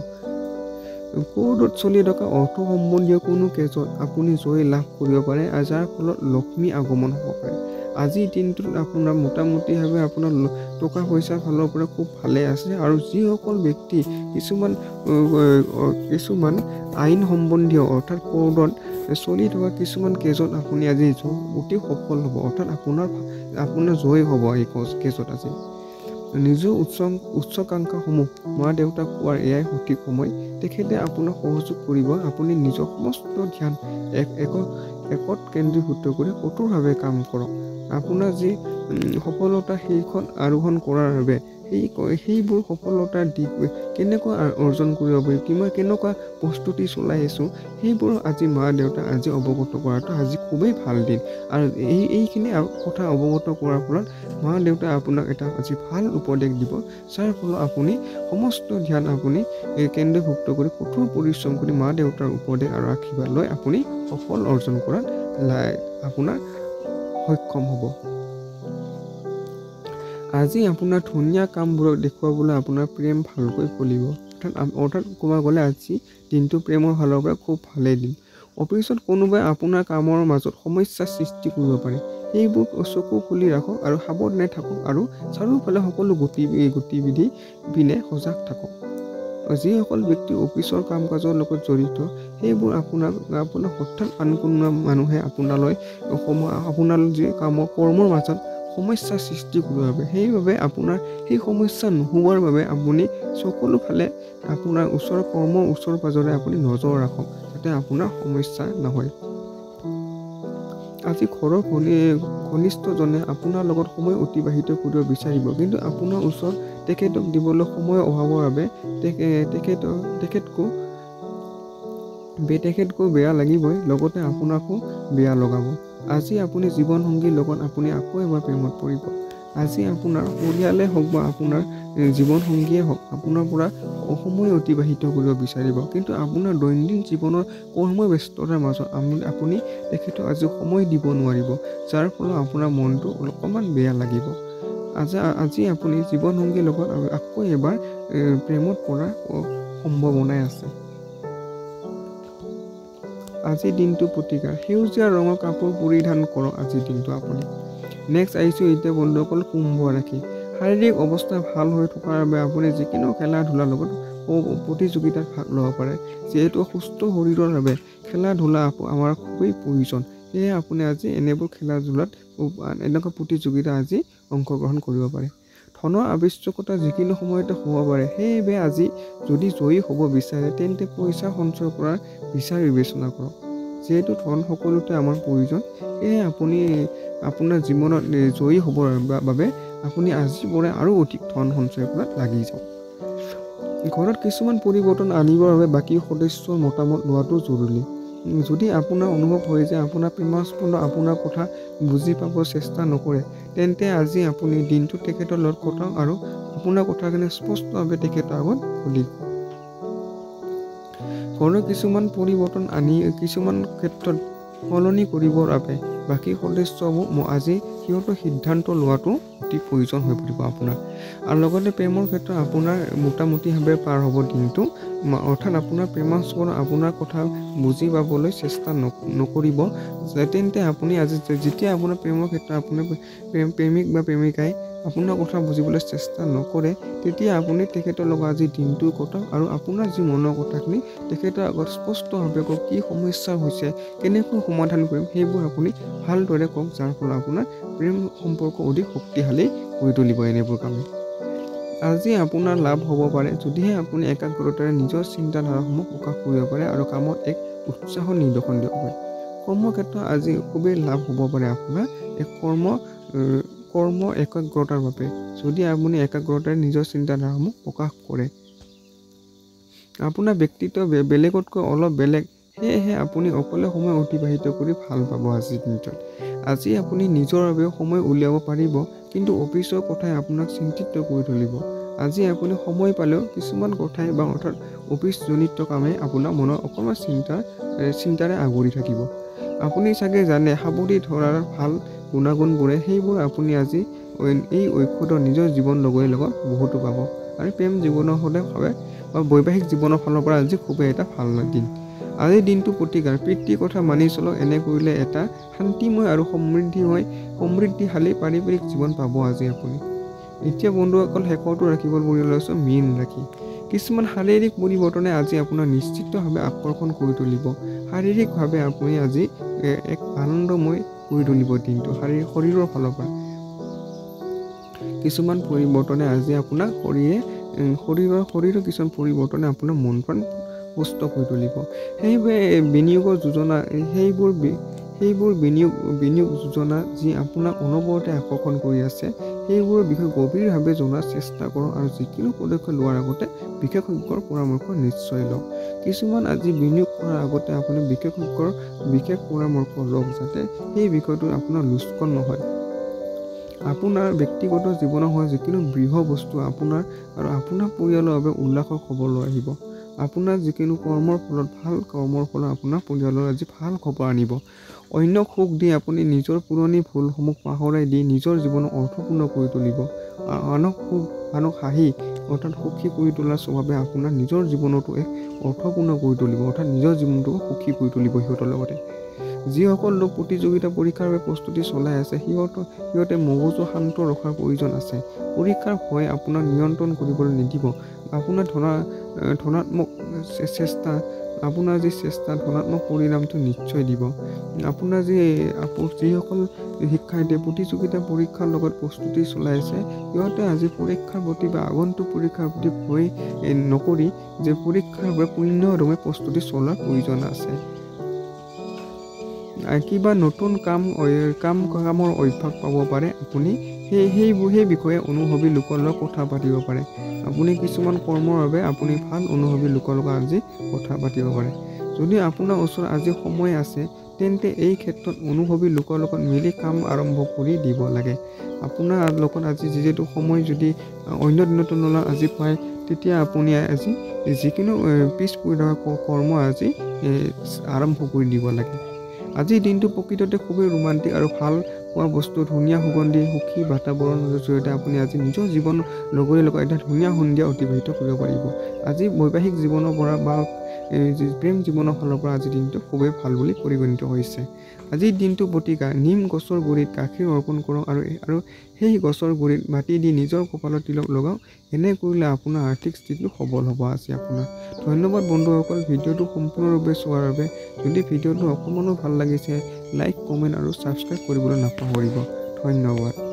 কোৰ্টত চলি থকা অৰ্থ সম্বন্ধীয় কোনো কেছত আপুনি জয় লাভ কৰিব পাৰে, যাৰ ফলত লক্ষ্মী আগমন হ'ব পাৰে। আজিৰ দিনটোত আপোনাৰ মোটামুটিভাৱে আপোনাৰ টকা পইচাৰ ফালৰ পৰা খুব ভালে আছে। আৰু যিসকল ব্যক্তি কিছুমান আইন সম্বন্ধীয় অৰ্থাৎ কোৰ্টত চলি থকা কিছুমান কেছত আপুনি আজি অতি সফল হ'ব, অৰ্থাৎ আপোনাৰ জয় হ'ব এই কেছত আজি। নিজৰ উচ্চাকাংক্ষাসমূহ মা দেউতাক কোৱাৰ এয়াই সঠিক সময়। তেখেতে আপোনাক সহযোগ কৰিব। আপুনি নিজৰ সমস্ত ধ্যান একত কেন্দ্ৰীভূত কৰি কঠোৰভাৱে কাম কৰক। আপোনাৰ যি সফলতা সেইখন আৰোহণ কৰাৰ বাবে সেইবোৰ সফলতাৰ দিশ কেনেকুৱা অৰ্জন কৰিব পাৰি, কেনেকুৱা প্ৰস্তুতি চলাই আছোঁ, সেইবোৰ আজি মা দেউতাক আজি অৱগত কৰাটো আজি খুবেই ভাল দিন। আৰু এইখিনি কথা অৱগত কৰাৰ ফলত মা দেউতাই আপোনাক এটা আজি ভাল উপদেশ দিব, যাৰ ফলত আপুনি সমস্ত ধ্যান আপুনি কেন্দ্ৰীভুক্ত কৰি কঠোৰ পৰিশ্ৰম কৰি মা দেউতাৰ উপদেশ আৰু আশীৰ্বাদ লৈ আপুনি সফল অৰ্জন কৰাত আপোনাৰ সক্ষম হ'ব। আজি আপোনাৰ ধুনীয়া কামবোৰক দেখুৱাবলৈ আপোনাৰ প্ৰেম ভালকৈ ফলিব। অৰ্থাৎ ক'ব গ'লে আজি দিনটো প্ৰেমৰ ফালৰ পৰা খুব ভালেই দিন। অফিচত কোনোবাই আপোনাৰ কামৰ মাজত সমস্যাৰ সৃষ্টি কৰিব পাৰে, সেইবোৰ চকু খুলি ৰাখক আৰু সাৱধানে থাকক আৰু চাৰিওফালে সকলো গতিবিধি পিনে সজাগ থাকক। যিসকল ব্যক্তি অফিচৰ কাম কাজৰ লগত জড়িত, সেইবোৰ আপোনাৰ হঠাৎ আন কোনো মানুহে আপোনাৰ যি কৰ্মৰ মাজত সমস্যাৰ সৃষ্টি কৰিব বাবে, সেইবাবে আপোনাৰ সেই সমস্যা নোহোৱাৰ বাবে আপুনি সকলো ফালে আপোনাৰ ওচৰ পাজৰে আপুনি নজৰ ৰাখক, যাতে আপোনাৰ সমস্যা নহয়। আজি ঘৰৰ ঘনিষ্ঠজনে আপোনাৰ লগত সময় অতিবাহিত কৰিব বিচাৰিব, কিন্তু আপোনাৰ ওচৰত তেখেতক দিবলৈ সময়ৰ অভাৱৰ বাবে তেখেতকো বেয়া লাগিবই, লগতে আপোনাকো বেয়া লগাব। আজি আপুনি জীৱনসংগীৰ লগত আপুনি আকৌ এবাৰ প্ৰেমত পৰিব। আজি আপোনাৰ পৰিয়ালে হওক বা আপোনাৰ জীৱনসংগীয়ে হওক আপোনাৰ পৰা সময় অতিবাহিত কৰিব বিচাৰিব, কিন্তু আপোনাৰ দৈনন্দিন জীৱনৰ কৰ্মব্যস্ততাৰ মাজত আপুনি তেখেতক আজি সময় দিব নোৱাৰিব, যাৰ ফলত আপোনাৰ মনটো অকণমান বেয়া লাগিব। আজি আপুনি জীৱনসংগীৰ লগত আকৌ এবাৰ প্ৰেমত পৰাৰ সম্ভাৱনাই আছে। আজিৰ দিনটো প্ৰতিকাৰ সেউজীয়া ৰঙৰ কাপোৰ পৰিধান কৰক আজিৰ দিনটো আপুনি। নেক্সট আহিছোঁ এতিয়া বন্ধুসকল কুম্ভ ৰাশি। শাৰীৰিক অৱস্থা ভাল হৈ থকাৰ বাবে আপুনি যিকোনো খেলা ধূলাৰ লগত প্ৰতিযোগিতাত ভাগ ল'ব পাৰে। যিহেতু সুস্থ শৰীৰৰ বাবে খেলা ধূলা আমাৰ খুবেই প্ৰয়োজন, সেয়ে আপুনি আজি এনেকুৱা প্ৰতিযোগিতা আজি অংশগ্ৰহণ কৰিব পাৰে। ধনৰ আৱশ্যকতা যিকোনো সময়তে হ'ব পাৰে, সেইবাবে আজি যদি জয়ী হ'ব বিচাৰে তেন্তে পইচা সঞ্চয় কৰাৰ বিচাৰ বিবেচনা কৰক। যিহেতু ধন সকলোতে আমাৰ প্ৰয়োজন, সেয়ে আপুনি আপোনাৰ জীৱনত জয়ী হ'বৰ বাবে আপুনি আজিৰ পৰা আৰু অধিক ধন সঞ্চয় কৰাত লাগি যাওক। ঘৰত কিছুমান পৰিৱৰ্তন আনিবৰ বাবে বাকী সদস্যৰ মতামত লোৱাটো জৰুৰী। যদি আপোনাৰ অনুভৱ হয় যে আপোনাৰ প্ৰেমাস্পদ আপোনাৰ কথা বুজি পাব চেষ্টা নকৰে, তেন্তে আজি আপুনি দিনটো তেখেতৰ লগত কটাওক আৰু আপোনাৰ কথাখিনি স্পষ্টভাৱে তেখেতৰ আগত খুলি কওক। ঘৰৰ কিছুমান পৰিৱৰ্তন আনি কিছুমান ক্ষেত্ৰত সলনি কৰিবৰ বাবে বাকী সদস্যবোৰ আজি সিহঁতৰ সিদ্ধান্ত লোৱাটো অতি প্ৰয়োজন হৈ পৰিব আপোনাৰ। আৰু লগতে প্ৰেমৰ ক্ষেত্ৰত আপোনাৰ মোটামুটিভাৱে পাৰ হ'ব দিনটো, অৰ্থাৎ আপোনাৰ প্ৰেমাস্পদ আপোনাৰ কথা বুজি পাবলৈ চেষ্টা নকৰিব। তেন্তে আপুনি আজি যেতিয়া আপোনাৰ প্ৰেমৰ ক্ষেত্ৰত আপোনাৰ প্ৰেমিক বা প্ৰেমিকাই আপোনাৰ কথা বুজিবলৈ চেষ্টা নকৰে, তেতিয়া আপুনি তেখেতৰ লগত আজি দিনটো কটাওক আৰু আপোনাৰ যি মনৰ কথাখিনি তেখেতৰ আগত স্পষ্টভাৱে কওক, কি সমস্যা হৈছে, কেনেকৈ সমাধান কৰিম, সেইবোৰ আপুনি ভালদৰে কওক, যাৰ ফলত আপোনাৰ প্ৰেম সম্পৰ্ক অধিক শক্তিশালী কৰি তুলিব এনেবোৰ কামে। আজি আপোনাৰ লাভ হ'ব পাৰে যদিহে আপুনি একাগ্ৰতাৰে নিজৰ চিন্তাধাৰাসমূহ প্ৰকাশ কৰিব পাৰে আৰু কামত এক উৎসাহৰ নিদৰ্শন দিব পাৰে। কৰ্মক্ষেত্ৰত আজি খুবেই লাভ হ'ব পাৰে আপোনাৰ এক কৰ্ম একাগ্ৰতাৰ বাবে, যদি আপুনি একাগ্ৰতাৰে নিজৰ চিন্তাধাৰাসমূহ প্ৰকাশ কৰে। আপোনাৰ ব্যক্তিত্ব বেলেগতকৈ অলপ বেলেগ, সেয়েহে আপুনি অকলে সময় অতিবাহিত কৰি ভাল পাব আজিৰ দিনটোত। আজি আপুনি নিজৰ বাবেও সময় উলিয়াব পাৰিব, কিন্তু অফিচৰ কথাই আপোনাক চিন্তিত কৰি তুলিব। আজি আপুনি সময় পালেও কিছুমান কথাই বা অৰ্থাৎ অফিচজনিত কামে আপোনাৰ মনৰ অকণমান চিন্তাৰে আগুৰি থাকিব। আপুনি চাগে জানে সাৱটি ধৰাৰ ভাল গুণাগুণবোৰে, সেইবোৰ আপুনি আজি এই ঔষধৰ নিজৰ জীৱন লগৰ লগত বহুতো পাব। আৰু প্ৰেম জীৱনৰ সদায় বা বৈবাহিক জীৱনৰ ফালৰ পৰা আজি খুবেই এটা ভাল দিন। আজিৰ দিনটো প্ৰতিকাৰ পিতৃৰ কথা মানি চলক, এনে কৰিলে এটা শান্তিময় আৰু সমৃদ্ধিশালী পাৰিবাৰিক জীৱন পাব আজি আপুনি। এতিয়া বন্ধুসকল শেষৰটো ৰাখিব লৈছোঁ মীন ৰাশি। কিছুমান শাৰীৰিক পৰিৱৰ্তনে আজি আপোনাক নিশ্চিতভাৱে আকৰ্ষণ কৰি তুলিব। শাৰীৰিকভাৱে আপুনি আজি এক আনন্দময় কৰি তুলিব দিনটো শৰীৰৰ ফালৰ পৰা। কিছুমান পৰিৱৰ্তনে আজি আপোনাক শৰীৰৰ কিছুমান পৰিৱৰ্তনে আপোনাৰ মন প্ৰাণ সুস্থ কৰি তুলিব। সেইবোৰে বিনিয়োগৰ যোজনা, সেইবোৰ বিনিয়োগ যোজনা যি আপোনাক অনবৰতে আকৰ্ষণ কৰি আছে, সেইবোৰৰ বিষয়ে গভীৰভাৱে জনাৰ চেষ্টা কৰক আৰু যিকোনো পদক্ষেপ লোৱাৰ আগতে বিশেষজ্ঞৰ পৰামৰ্শ নিশ্চয় লওক। কিছুমান আজি বিনিয়োগ কৰাৰ আগতে আপুনি বিশেষজ্ঞৰ বিশেষ পৰামৰ্শ লওক, যাতে সেই বিষয়টো আপোনাৰ লোকচান নহয়। আপোনাৰ ব্যক্তিগত জীৱনৰ হোৱা যিকোনো বৃহৎ বস্তু আপোনাৰ আৰু আপোনাৰ পৰিয়ালৰ বাবে উল্লাসৰ খবৰ লৈ আহিব। আপোনাৰ যিকোনো কৰ্মৰ ফলত আপোনাৰ পৰিয়ালৰ আজি ভাল খবৰ আনিব। অন্যক সুখ দি আপুনি নিজৰ পুৰণি ভুলসমূহ পাহৰাই দি নিজৰ জীৱনক অৰ্থপূৰ্ণ কৰি তুলিব। আনক হাঁহি অৰ্থাৎ সুখী কৰি তোলাৰ স্বভাৱে আপোনাৰ নিজৰ জীৱনতো এক অৰ্থপূৰ্ণ কৰি তুলিব, অৰ্থাৎ নিজৰ জীৱনটোকো সুখী কৰি তুলিব সিহঁতৰ লগতে। যিসকল লোক প্ৰতিযোগিতা পৰীক্ষাৰ বাবে প্ৰস্তুতি চলাই আছে, সিহঁতে মগজু শান্ত ৰখাৰ প্ৰয়োজন আছে। পৰীক্ষাৰ ভয় আপোনাক নিয়ন্ত্ৰণ কৰিবলৈ নিদিব। আপোনাৰ যি চেষ্টা ধনাত্মক পৰিণামটো নিশ্চয় দিব। আপোনাৰ যিসকল শিক্ষাৰ্থীয়ে প্ৰতিযোগিতা পৰীক্ষাৰ লগত প্ৰস্তুতি চলাইছে, সিহঁতে আজি পৰীক্ষাৰ প্ৰতি বা আগন্তুক পৰীক্ষাৰ প্ৰতি ভয় নকৰি যে পৰীক্ষাৰ বাবে পূৰ্ণদমে প্ৰস্তুতি চলোৱাৰ প্ৰয়োজন আছে। কিবা নতুন কামৰ অভ্যাস পাব পাৰে আপুনি, সেই বিষয়ে অনুভৱী লোকৰ লগত কথা পাতিব পাৰে। আপুনি কিছুমান কৰ্মৰ বাবে আপুনি ভাল অনুভৱী লোকৰ লগত আজি কথা পাতিব পাৰে। যদি আপোনাৰ ওচৰত আজি সময় আছে, তেন্তে এই ক্ষেত্ৰত অনুভৱী লোকৰ লগত মিলি কাম আৰম্ভ কৰি দিব লাগে। আপোনাৰ লগত আজি যিহেতু সময় যদি অন্য দিনৰ তুলনাত আজি পায়, তেতিয়া আপুনি আজি যিকোনো পিছ পৰি থকা কৰ্ম আজি আৰম্ভ কৰি দিব লাগে। আজিৰ দিনটো প্ৰকৃততে খুবেই ৰোমান্টিক আৰু ভাল পোৱা বস্তু, ধুনীয়া সুগন্ধি, সুখী বাতাবৰণৰ জৰিয়তে আপুনি আজি নিজৰ জীৱন লগৰীৰ লগত এটা ধুনীয়া সন্ধিয়া অতিবাহিত কৰিব পাৰিব। আজি বৈবাহিক জীৱনৰ পৰা বা প্ৰেম জীৱনৰ ফালৰ পৰা আজিৰ দিনটো খুবেই ভাল বুলি পৰিগণিত হৈছে। আজিৰ দিনটো প্ৰতিকাৰ নিম গছৰ গুৰিত গাখীৰ অৰ্পণ কৰক আৰু সেই গছৰ গুৰিত মাটি দি নিজৰ কপালত তিলক লগাওক। এনে কৰিলে আপোনাৰ আৰ্থিক স্থিতিটো সবল হ'ব আজি আপোনাৰ। ধন্যবাদ বন্ধুসকল ভিডিঅ'টো সম্পূৰ্ণৰূপে চোৱাৰ বাবে। যদি ভিডিঅ'টো অকণমানো ভাল লাগিছে, লাইক, কমেণ্ট আৰু ছাবস্ক্ৰাইব কৰিবলৈ নাপাহৰিব। ধন্যবাদ।